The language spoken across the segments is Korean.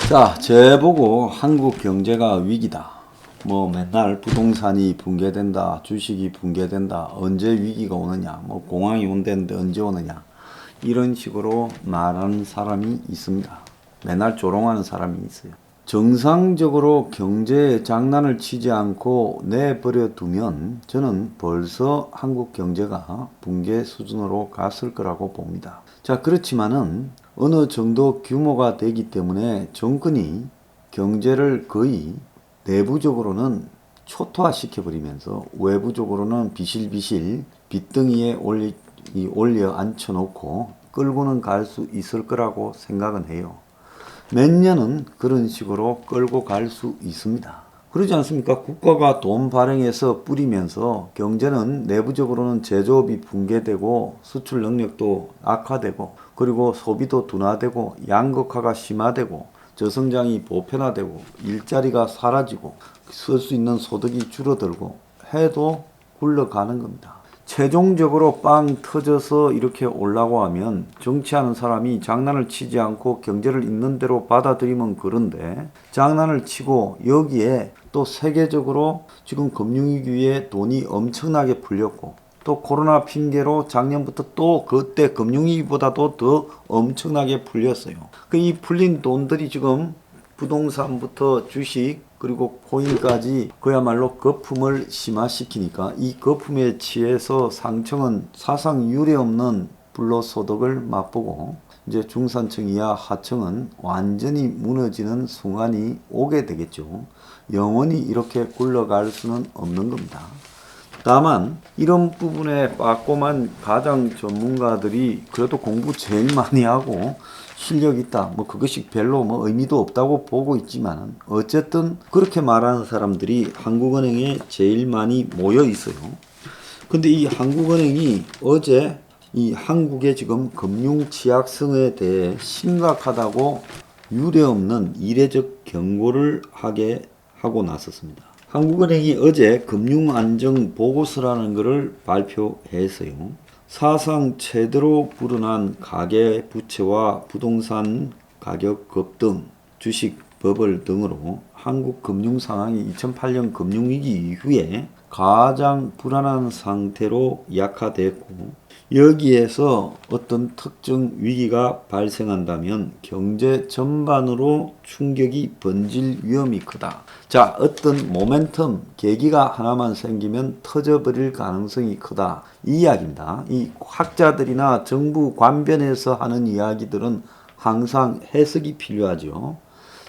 자, 제보고 한국 경제가 위기다. 뭐 맨날 부동산이 붕괴된다, 주식이 붕괴된다, 언제 위기가 오느냐, 뭐 공황이 온다는데 언제 오느냐, 이런 식으로 말하는 사람이 있습니다. 맨날 조롱하는 사람이 있어요. 정상적으로 경제에 장난을 치지 않고 내버려 두면 저는 벌써 한국 경제가 붕괴 수준으로 갔을 거라고 봅니다. 자, 그렇지만은 어느 정도 규모가 되기 때문에 정권이 경제를 거의 내부적으로는 초토화 시켜버리면서 외부적으로는 비실비실 빚덩이에 올려 앉혀놓고 끌고는 갈 수 있을 거라고 생각은 해요. 몇 년은 그런 식으로 끌고 갈 수 있습니다. 그러지 않습니까? 국가가 돈 발행해서 뿌리면서 경제는 내부적으로는 제조업이 붕괴되고 수출 능력도 악화되고 그리고 소비도 둔화되고 양극화가 심화되고 저성장이 보편화되고 일자리가 사라지고 쓸 수 있는 소득이 줄어들고 해도 굴러가는 겁니다. 최종적으로 빵 터져서 이렇게 올라고 하면 정치하는 사람이 장난을 치지 않고 경제를 있는 대로 받아들이면 그런데 장난을 치고 여기에 또 세계적으로 지금 금융위기에 돈이 엄청나게 풀렸고 또 코로나 핑계로 작년부터 또 그때 금융위기보다도 더 엄청나게 풀렸어요. 이 풀린 돈들이 지금 부동산부터 주식 그리고 코인까지 그야말로 거품을 심화시키니까 이 거품에 취해서 상층은 사상 유례 없는 불로소득을 맛보고 이제 중산층 이하 하층은 완전히 무너지는 순간이 오게 되겠죠. 영원히 이렇게 굴러갈 수는 없는 겁니다. 다만 이런 부분에 빠꼼한 가장 전문가들이 그래도 공부 제일 많이 하고 실력 있다. 뭐 그것이 별로 뭐 의미도 없다고 보고 있지만 어쨌든 그렇게 말하는 사람들이 한국은행에 제일 많이 모여 있어요. 근데 이 한국은행이 어제 이 한국의 지금 금융 취약성에 대해 심각하다고 유례없는 이례적 경고를 하고 나섰습니다. 한국은행이 어제 금융안정보고서라는 것을 발표했어요. 사상 최대로 불어난 가계부채와 부동산 가격 급등, 주식 버블 등으로 한국 금융 상황이 2008년 금융위기 이후에 가장 불안한 상태로 약화됐고 여기에서 어떤 특정 위기가 발생한다면 경제 전반으로 충격이 번질 위험이 크다. 자, 어떤 모멘텀, 계기가 하나만 생기면 터져버릴 가능성이 크다. 이 이야기입니다. 이 학자들이나 정부 관변에서 하는 이야기들은 항상 해석이 필요하죠.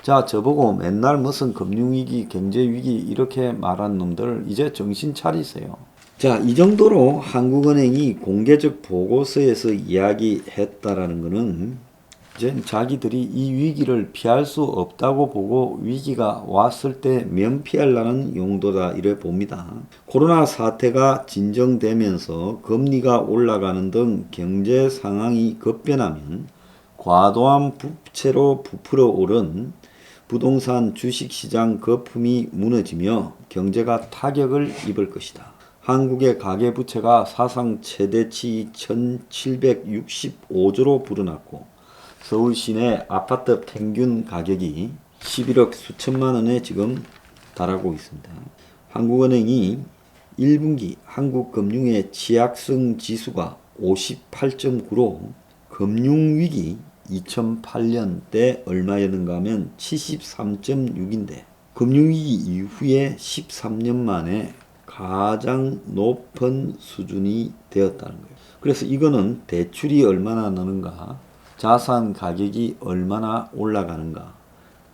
자, 저보고 맨날 무슨 금융위기, 경제위기 이렇게 말한 놈들 이제 정신 차리세요. 자, 이 정도로 한국은행이 공개적 보고서에서 이야기했다라는 것은 이제 자기들이 이 위기를 피할 수 없다고 보고 위기가 왔을 때 면피하려는 용도다 이래 봅니다. 코로나 사태가 진정되면서 금리가 올라가는 등 경제 상황이 급변하면 과도한 부채로 부풀어 오른 부동산 주식시장 거품이 무너지며 경제가 타격을 입을 것이다. 한국의 가계부채가 사상 최대치 1765조로 불어났고 서울 시내 아파트 평균 가격이 11억 수천만 원에 지금 달하고 있습니다. 한국은행이 1분기 한국금융의 취약성 지수가 58.9로 금융위기 2008년 때 얼마였는가 하면 73.6인데 금융위기 이후에 13년 만에 가장 높은 수준이 되었다는 거예요. 그래서 이거는 대출이 얼마나 느는가, 자산 가격이 얼마나 올라가는가,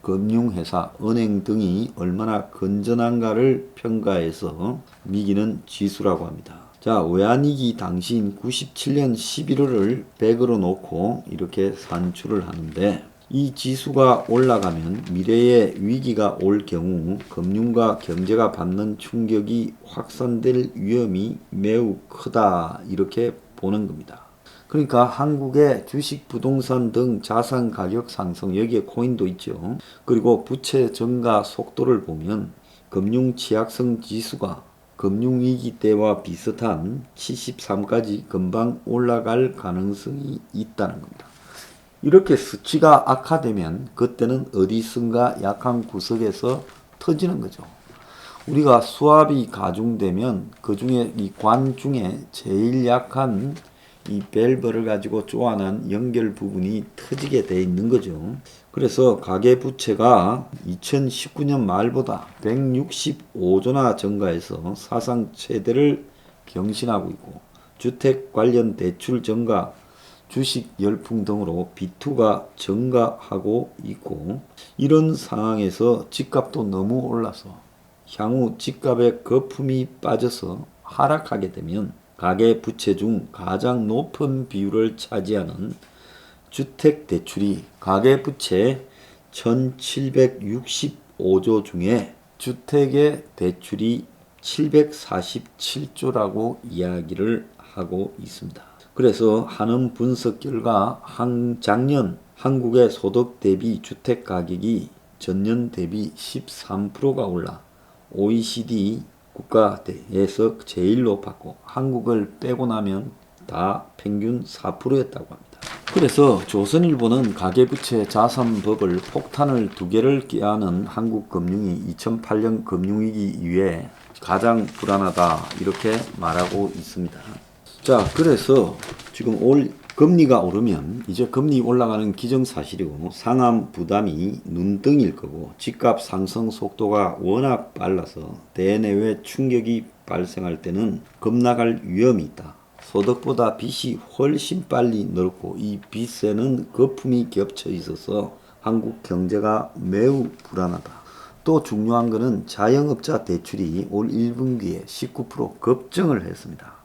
금융회사, 은행 등이 얼마나 건전한가를 평가해서 매기는 지수라고 합니다. 자, 외환위기 당시인 97년 11월을 100으로 놓고 이렇게 산출을 하는데 이 지수가 올라가면 미래에 위기가 올 경우 금융과 경제가 받는 충격이 확산될 위험이 매우 크다 이렇게 보는 겁니다. 그러니까 한국의 주식, 부동산 등 자산 가격 상승, 여기에 코인도 있죠. 그리고 부채 증가 속도를 보면 금융 취약성 지수가 금융위기 때와 비슷한 73까지 금방 올라갈 가능성이 있다는 겁니다. 이렇게 수치가 악화되면 그때는 어디선가 약한 구석에서 터지는 거죠. 우리가 수압이 가중되면 그 중에 이 관 중에 제일 약한 이 밸브를 가지고 쪼아난 연결 부분이 터지게 돼 있는 거죠. 그래서 가계부채가 2019년 말보다 165조나 증가해서 사상 최대를 경신하고 있고, 주택 관련 대출 증가, 주식 열풍 등으로 비투가 증가하고 있고, 이런 상황에서 집값도 너무 올라서 향후 집값에 거품이 빠져서 하락하게 되면 가계부채 중 가장 높은 비율을 차지하는 주택대출이 가계부채 1765조 중에 주택의 대출이 747조라고 이야기를 하고 있습니다. 그래서 하는 분석 결과 작년 한국의 소득 대비 주택 가격이 전년 대비 13%가 올라 OECD 국가에서 제일 높았고, 한국을 빼고 나면 다 평균 4%였다고 합니다. 그래서 조선일보는 가계부채 자산버블 폭탄을 두 개를 꾀하는 한국 금융이 2008년 금융위기 이후에 가장 불안하다, 이렇게 말하고 있습니다. 자, 그래서 지금 올 금리가 오르면 이제 금리 올라가는 기정사실이고, 상환 부담이 눈덩이일 거고, 집값 상승 속도가 워낙 빨라서 대내외 충격이 발생할 때는 급락할 위험이 있다. 소득보다 빚이 훨씬 빨리 늘고, 이 빚에는 거품이 겹쳐 있어서 한국 경제가 매우 불안하다. 또 중요한 것은 자영업자 대출이 올 1분기에 19% 급증을 했습니다.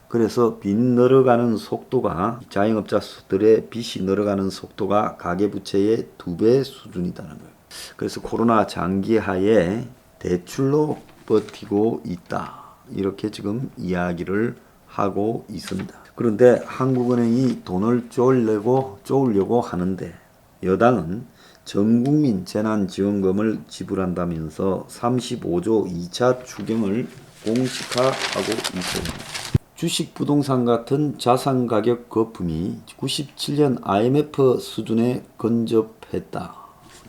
그래서 빚 늘어가는 속도가, 자영업자들의 빚이 늘어가는 속도가 가계부채의 2배 수준이라는 거예요. 그래서 코로나 장기하에 대출로 버티고 있다, 이렇게 지금 이야기를 하고 있습니다. 그런데 한국은행이 돈을 쪼으려고 하는데, 여당은 전국민 재난지원금을 지불한다면서 35조 2차 추경을 공식화하고 있습니다. 주식, 부동산 같은 자산 가격 거품이 97년 IMF 수준에 근접했다.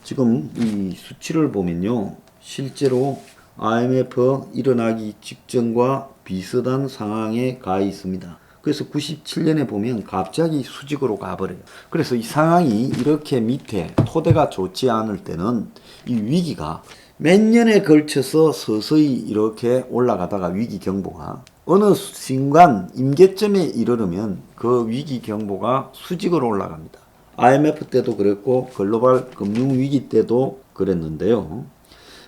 지금 이 수치를 보면요, 실제로 IMF 일어나기 직전과 비슷한 상황에 가 있습니다. 그래서 97년에 보면 갑자기 수직으로 가버려요. 그래서 이 상황이 이렇게 밑에 토대가 좋지 않을 때는 이 위기가 몇 년에 걸쳐서 서서히 이렇게 올라가다가 위기 경보가 어느 순간 임계점에 이르르면 그 위기 경보가 수직으로 올라갑니다. IMF 때도 그랬고 글로벌 금융위기 때도 그랬는데요.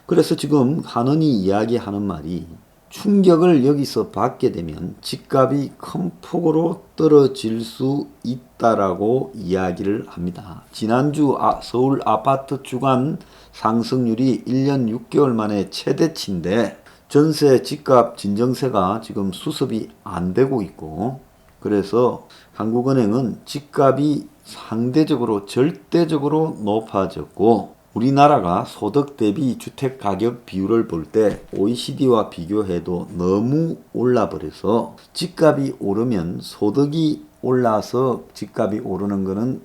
그래서 지금 한은이 이야기하는 말이, 충격을 여기서 받게 되면 집값이 큰 폭으로 떨어질 수 있다라고 이야기를 합니다. 지난주 서울 아파트 주간 상승률이 1년 6개월 만에 최대치인데, 전세 집값 진정세가 지금 수습이 안 되고 있고, 그래서 한국은행은 집값이 상대적으로 절대적으로 높아졌고, 우리나라가 소득 대비 주택 가격 비율을 볼 때 OECD와 비교해도 너무 올라버려서, 집값이 오르면 소득이 올라서 집값이 오르는 거는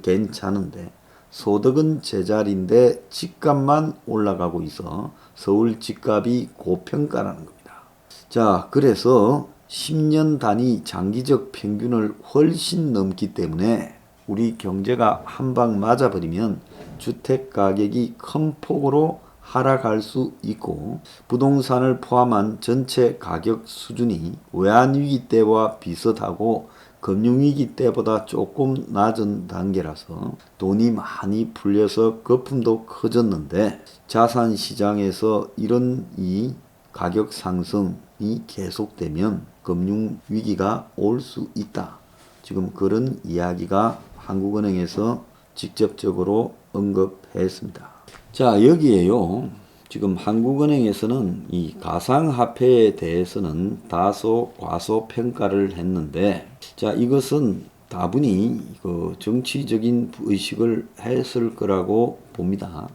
괜찮은데, 소득은 제자리인데 집값만 올라가고 있어 서울 집값이 고평가라는 겁니다. 자, 그래서 10년 단위 장기적 평균을 훨씬 넘기 때문에 우리 경제가 한 방 맞아버리면 주택 가격이 큰 폭으로 하락할 수 있고, 부동산을 포함한 전체 가격 수준이 외환위기 때와 비슷하고 금융위기 때보다 조금 낮은 단계라서 돈이 많이 풀려서 거품도 커졌는데, 자산시장에서 이런 이 가격 상승이 계속되면 금융위기가 올 수 있다. 지금 그런 이야기가 한국은행에서 직접적으로 언급했습니다. 자, 여기에요, 지금 한국은행에서는 이 가상화폐에 대해서는 다소 과소평가를 했는데, 자, 이것은 다분히 그 정치적인 의식을 했을 거라고 봅니다.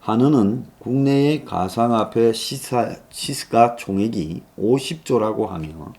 한은은 국내의 가상화폐 시가 총액이 50조라고 하며,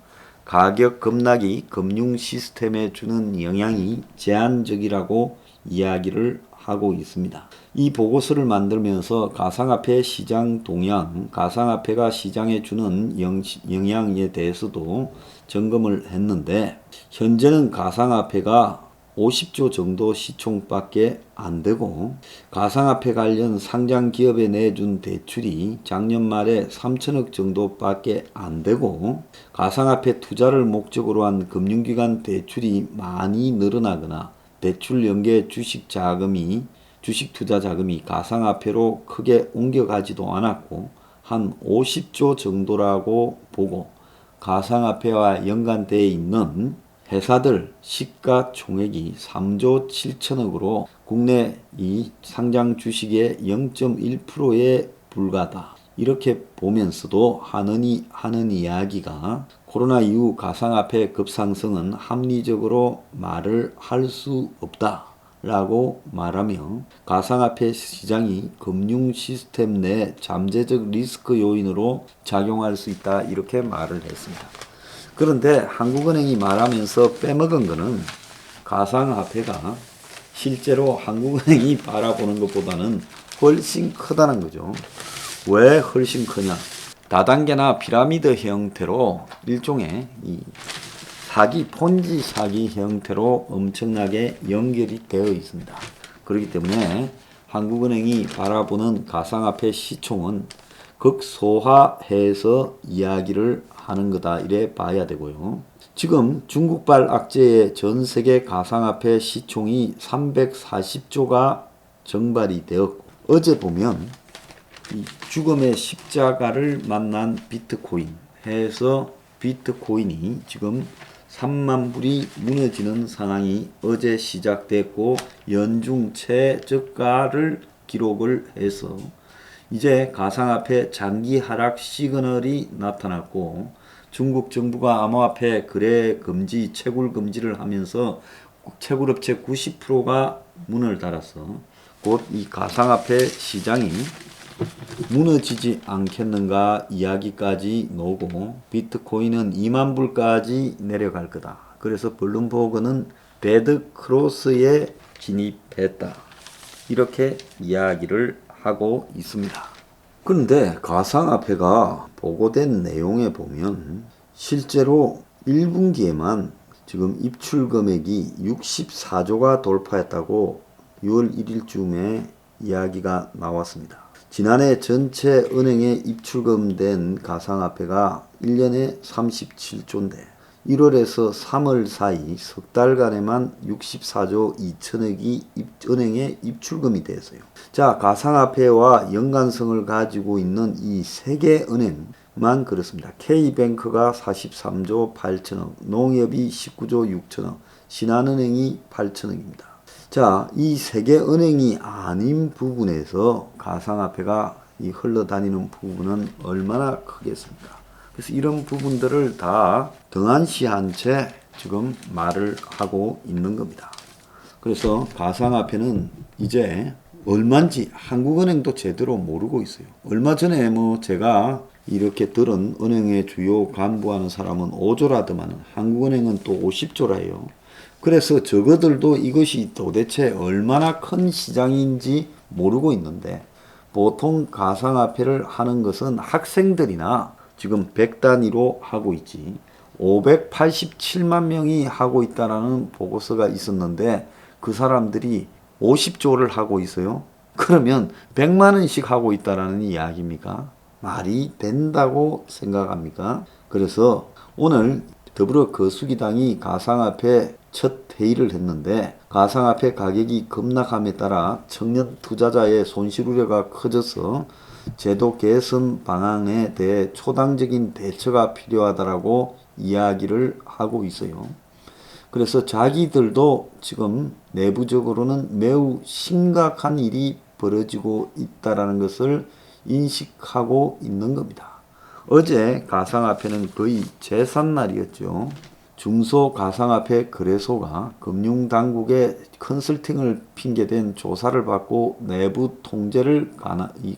가격 급락이 금융 시스템에 주는 영향이 제한적이라고 이야기를 하고 있습니다. 이 보고서를 만들면서 가상화폐 시장 동향, 가상화폐가 시장에 주는 영향에 대해서도 점검을 했는데, 현재는 가상화폐가 50조 정도 시총밖에 안 되고, 가상화폐 관련 상장 기업에 내준 대출이 작년 말에 3천억 정도밖에 안 되고, 가상화폐 투자를 목적으로 한 금융기관 대출이 많이 늘어나거나 대출 연계 주식 투자 자금이 가상화폐로 크게 옮겨가지도 않았고, 한 50조 정도라고 보고, 가상화폐와 연관되어 있는 회사들 시가총액이 3조 7천억으로 국내 이 상장 주식의 0.1%에 불과하다. 이렇게 보면서도 하는 이야기가 코로나 이후 가상화폐 급상승은 합리적으로 말을 할 수 없다 라고 말하며, 가상화폐 시장이 금융 시스템 내 잠재적 리스크 요인으로 작용할 수 있다 이렇게 말을 했습니다. 그런데 한국은행이 말하면서 빼먹은 거는 가상화폐가 실제로 한국은행이 바라보는 것보다는 훨씬 크다는 거죠. 왜 훨씬 크냐? 다단계나 피라미드 형태로 일종의 이 폰지 사기 형태로 엄청나게 연결이 되어 있습니다. 그렇기 때문에 한국은행이 바라보는 가상화폐 시총은 극소화해서 이야기를 하는 거다 이래 봐야 되고요. 지금 중국발 악재의 전 세계 가상화폐 시총이 340조가 정발이 되었고, 어제 보면 이 죽음의 십자가를 만난 비트코인 해서 비트코인이 지금 3만 불이 무너지는 상황이 어제 시작됐고, 연중 최저가를 기록을 해서 이제 가상화폐 장기 하락 시그널이 나타났고, 중국 정부가 암호화폐 거래 금지, 채굴 금지를 하면서 채굴업체 90%가 문을 닫았어. 곧 이 가상화폐 시장이 무너지지 않겠는가 이야기까지 나오고, 비트코인은 2만 불까지 내려갈 거다. 그래서 블룸버그는 배드 크로스에 진입했다. 이렇게 이야기를 하고 있습니다. 그런데 가상화폐가 보고된 내용에 보면 실제로 1분기에만 지금 입출 금액이 64조가 돌파했다고 6월 1일쯤에 이야기가 나왔습니다. 지난해 전체 은행에 입출금된 가상화폐가 1년에 37조인데 1월에서 3월 사이 석 달간에만 64조 2천억이 은행에 입출금이 됐어요. 자, 가상화폐와 연관성을 가지고 있는 이 세 개 은행만 그렇습니다. K뱅크가 43조 8천억, 농협이 19조 6천억, 신한은행이 8천억입니다. 자, 이 세 개 은행이 아닌 부분에서 가상화폐가 이 흘러다니는 부분은 얼마나 크겠습니까? 그래서 이런 부분들을 다 등한시한 채 지금 말을 하고 있는 겁니다. 그래서 가상화폐는 이제 얼마인지 한국은행도 제대로 모르고 있어요. 얼마 전에 제가 이렇게 들은 은행의 주요 간부하는 사람은 5조라더만 한국은행은 또 50조라요. 그래서 저거들도 이것이 도대체 얼마나 큰 시장인지 모르고 있는데, 보통 가상화폐를 하는 것은 학생들이나 지금 100단위로 하고 있지 587만 명이 하고 있다라는 보고서가 있었는데, 그 사람들이 50조를 하고 있어요. 그러면 100만 원씩 하고 있다라는 이야기입니까? 말이 된다고 생각합니까? 그래서 오늘 더불어 거수기당이 가상화폐 첫 회의를 했는데, 가상화폐 가격이 급락함에 따라 청년 투자자의 손실 우려가 커져서 제도 개선 방안에 대해 초당적인 대처가 필요하다라고 이야기를 하고 있어요. 그래서 자기들도 지금 내부적으로는 매우 심각한 일이 벌어지고 있다라는 것을 인식하고 있는 겁니다. 어제 가상화폐는 거의 제삿날이었죠. 중소 가상화폐 거래소가 금융당국의 컨설팅을 핑계댄 조사를 받고 내부 통제를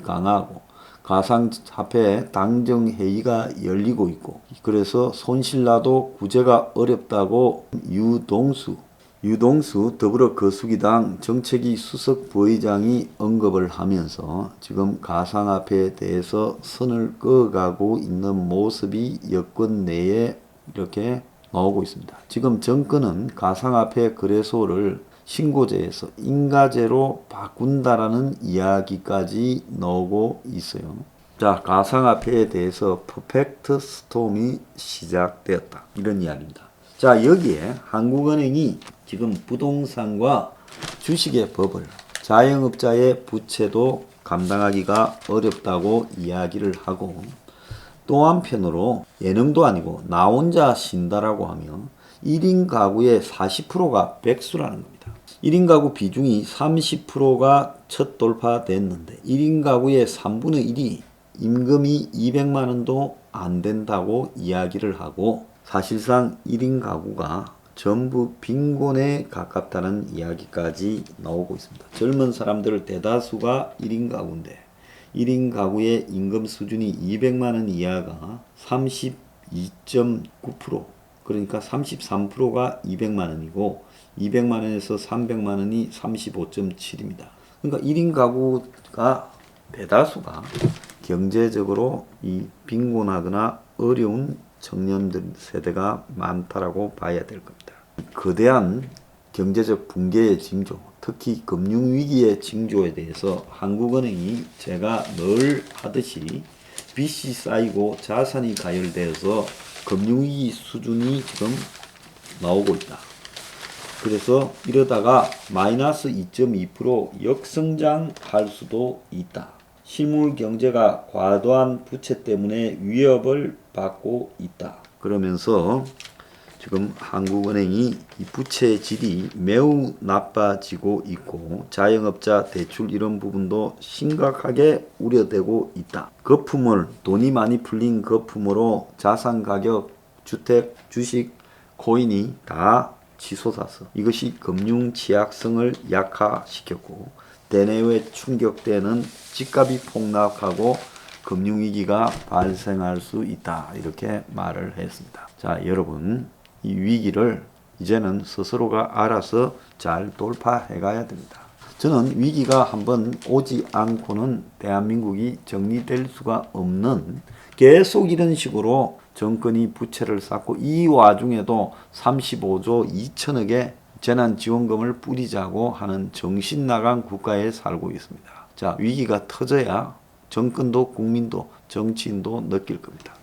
강화하고 가상화폐 당정회의가 열리고 있고, 그래서 손실나도 구제가 어렵다고 유동수 유동수 더불어거수기당 정책위 수석 부의장이 언급을 하면서 지금 가상화폐에 대해서 선을 그어가고 있는 모습이 여권 내에 이렇게 나오고 있습니다. 지금 정권은 가상화폐 거래소를 신고제에서 인가제로 바꾼다라는 이야기까지 나오고 있어요. 자, 가상화폐에 대해서 퍼펙트 스톰이 시작되었다. 이런 이야기입니다. 자, 여기에 한국은행이 지금 부동산과 주식의 법을 자영업자의 부채도 감당하기가 어렵다고 이야기를 하고, 또 한편으로 예능도 아니고 나 혼자 쉰다라고 하면 1인 가구의 40%가 백수라는 겁니다. 1인 가구 비중이 30%가 첫 돌파됐는데 1인 가구의 3분의 1이 임금이 200만 원도 안 된다고 이야기를 하고, 사실상 1인 가구가 전부 빈곤에 가깝다는 이야기까지 나오고 있습니다. 젊은 사람들 대다수가 1인 가구인데 1인 가구의 임금 수준이 200만 원 이하가 32.9%, 그러니까 33%가 200만 원이고 200만 원에서 300만 원이 35.7입니다. 그러니까 1인 가구가 대다수가 경제적으로 이 빈곤하거나 어려운 청년들 세대가 많다라고 봐야 될 겁니다. 거대한 경제적 붕괴의 징조, 특히 금융위기의 징조에 대해서 한국은행이 제가 늘 하듯이 빚이 쌓이고 자산이 가열되어서 금융위기 수준이 지금 나오고 있다. 그래서 이러다가 마이너스 2.2% 역성장할 수도 있다. 실물 경제가 과도한 부채 때문에 위협을 받고 있다. 그러면서 지금 한국은행이 이 부채 질이 매우 나빠지고 있고 자영업자 대출 이런 부분도 심각하게 우려되고 있다. 거품을, 돈이 많이 풀린 거품으로 자산 가격, 주택, 주식, 코인이 다 치솟아서 이것이 금융 취약성을 약화시켰고 대내외 충격되는 집값이 폭락하고 금융위기가 발생할 수 있다. 이렇게 말을 했습니다. 자, 여러분, 이 위기를 이제는 스스로가 알아서 잘 돌파해 가야 됩니다. 저는 위기가 한번 오지 않고는 대한민국이 정리될 수가 없는, 계속 이런 식으로 정권이 부채를 쌓고 이 와중에도 35조 2천억의 재난지원금을 뿌리자고 하는 정신나간 국가에 살고 있습니다. 자, 위기가 터져야 정권도 국민도 정치인도 느낄 겁니다.